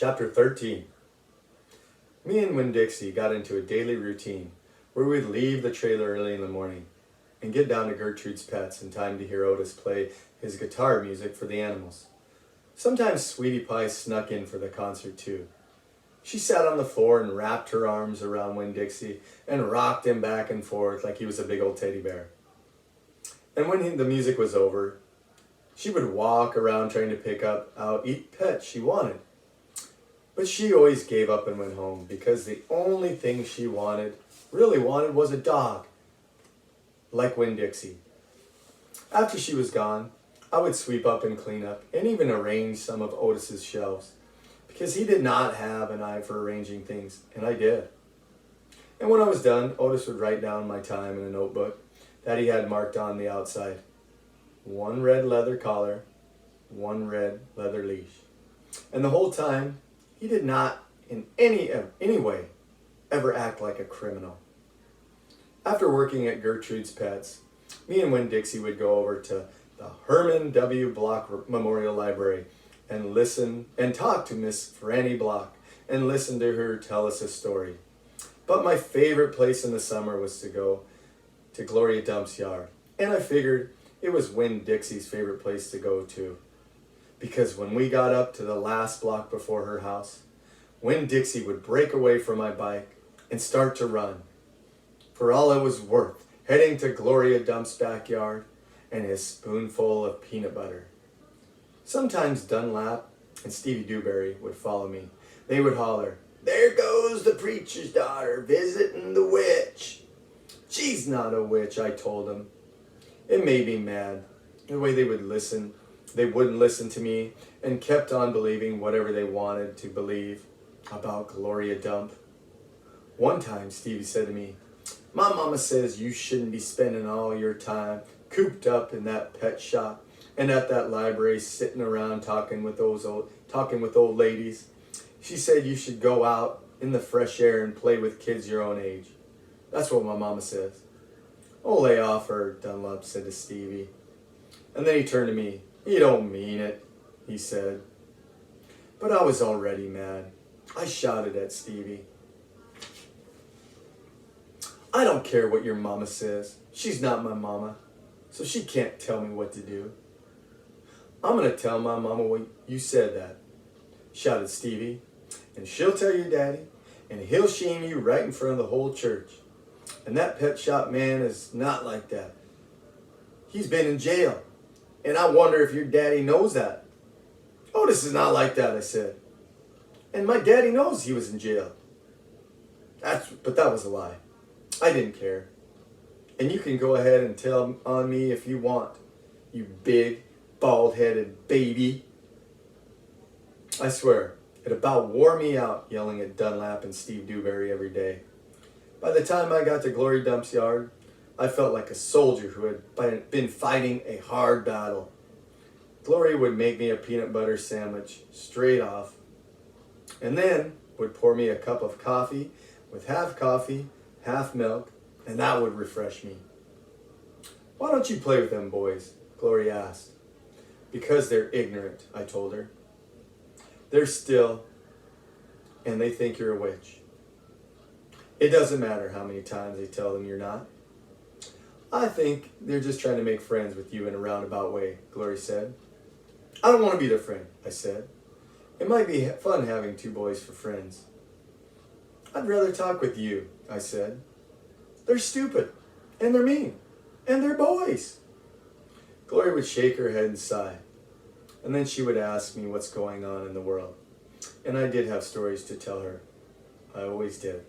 Chapter 13. Me and Winn Dixie got into a daily routine where we'd leave the trailer early in the morning and get down to Gertrude's Pets in time to hear Otis play his guitar music for the animals. Sometimes Sweetie Pie snuck in for the concert too. She sat on the floor and wrapped her arms around Winn Dixie and rocked him back and forth like he was a big old teddy bear. And when the music was over, she would walk around trying to pick out each pet she wanted. But she always gave up and went home because the only thing she really wanted, was a dog, like Winn Dixie. After she was gone, I would sweep up and clean up and even arrange some of Otis's shelves because he did not have an eye for arranging things, and I did. And when I was done, Otis would write down my time in a notebook that he had marked on the outside. 1 red leather collar, 1 red leather leash. And the whole time, he did not in any way ever act like a criminal. After working at Gertrude's Pets, me and Winn Dixie would go over to the Herman W. Block Memorial Library and listen and talk to Miss Franny Block and listen to her tell us a story. But my favorite place in the summer was to go to Gloria Dump's yard. And I figured it was Winn Dixie's favorite place to go to. Because when we got up to the last block before her house, Winn Dixie would break away from my bike and start to run. For all it was worth, heading to Gloria Dump's backyard and his spoonful of peanut butter. Sometimes Dunlap and Stevie Dewberry would follow me. They would holler, "There goes the preacher's daughter visiting the witch." "She's not a witch," I told them. It made me mad, the way they wouldn't listen to me and kept on believing whatever they wanted to believe about Gloria Dump. One time Stevie said to me, "My mama says you shouldn't be spending all your time cooped up in that pet shop and at that library sitting around talking with old ladies. She said you should go out in the fresh air and play with kids your own age. That's what my mama says." "Oh, lay off her," Dunlap said to Stevie. And then he turned to me. "You don't mean it," he said. But I was already mad. I shouted at Stevie, "I don't care what your mama says. She's not my mama, so she can't tell me what to do." "I'm going to tell my mama what you said that," shouted Stevie, "and she'll tell your daddy, and he'll shame you right in front of the whole church. And that pet shop man is not like that. He's been in jail, and I wonder if your daddy knows that." "Otis is not like that," I said. "And my daddy knows he was in jail." But that was a lie. I didn't care. "And you can go ahead and tell on me if you want, you big, bald-headed baby." I swear, it about wore me out yelling at Dunlap and Steve Dewberry every day. By the time I got to Gloria Dump's yard, I felt like a soldier who had been fighting a hard battle. Gloria would make me a peanut butter sandwich straight off, and then would pour me a cup of coffee with half coffee, half milk, and that would refresh me. "Why don't you play with them boys?" Gloria asked. "Because they're ignorant," I told her. "They're still, and they think you're a witch. It doesn't matter how many times they tell them you're not." "I think they're just trying to make friends with you in a roundabout way," Gloria said. "I don't want to be their friend," I said. "It might be fun having 2 boys for friends." "I'd rather talk with you," I said. "They're stupid, and they're mean, and they're boys." Gloria would shake her head and sigh, and then she would ask me what's going on in the world. And I did have stories to tell her. I always did.